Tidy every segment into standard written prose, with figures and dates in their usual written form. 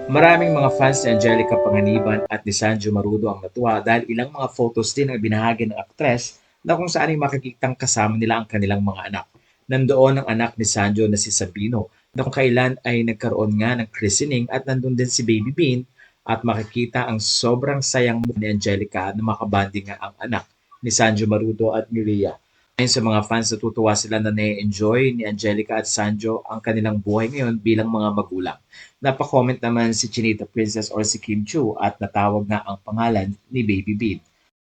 Maraming mga fans ni Angelica Panganiban at ni Sanjo Marudo ang natuwa dahil ilang mga photos din ang binahagi ng aktres na kung saan ay makikitang kasama nila ang kanilang mga anak. Nandoon ang anak ni Sanjo na si Sabino na kung kailan ay nagkaroon nga ng christening at nandun din si Baby Bean at makikita ang sobrang sayang mo ni Angelica na makabanding nga ang anak ni Sanjo Marudo at ni Rhea. Ayon sa mga fans, natutuwa sila na na-enjoy ni Angelica at Sanjo ang kanilang buhay ngayon bilang mga magulang. Napa-comment naman si Chinita Princess or si Kim Chu at natawag nga ang pangalan ni Baby Bean.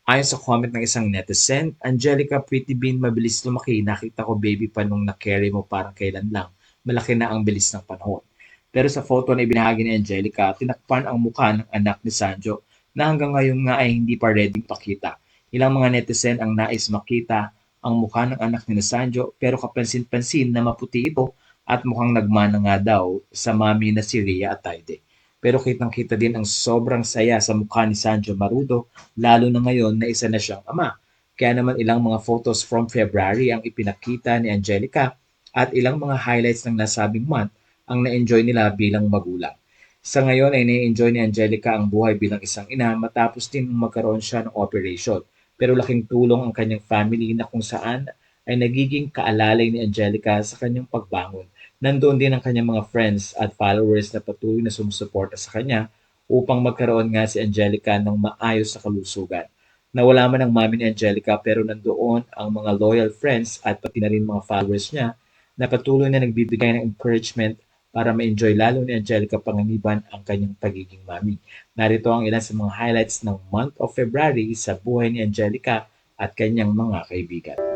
Ayon sa comment ng isang netizen, Angelica Pretty Bean mabilis lumaki, nakita ko baby pa nung na-carry mo parang kailan lang, malaki na ang bilis ng panahon. Pero sa photo na ibinahagi ni Angelica, tinakpan ang mukha ng anak ni Sanjo na hanggang ngayon nga ay hindi pa ready pakita. Ilang mga netizen ang nais makita ang mukha ng anak ni Sanjo pero kapansin-pansin na maputi ito at mukhang nagmana nga daw sa mami na si Rhea at Taide. Pero kitang-kita din ang sobrang saya sa mukha ni Sanjo Marudo lalo na ngayon na isa na siyang ama. Kaya naman ilang mga photos from February ang ipinakita ni Angelica at ilang mga highlights ng nasabing month ang na-enjoy nila bilang magulang. Sa ngayon ay na-enjoy ni Angelica ang buhay bilang isang ina matapos din magkaroon siya ng operation. Pero laking tulong ang kanyang family na kung saan ay nagiging kaalalay ni Angelica sa kanyang pagbangon. Nandoon din ang kanyang mga friends at followers na patuloy na sumusuporta sa kanya upang magkaroon nga si Angelica ng maayos na kalusugan. Nawala man ang mami ni Angelica pero nandoon ang mga loyal friends at pati na rin mga followers niya na patuloy na nagbibigay ng encouragement para ma-enjoy lalo ni Angelica Panganiban ang kanyang pagiging mami. Narito ang ilan sa mga highlights ng month of February sa buhay ni Angelica at kanyang mga kaibigan.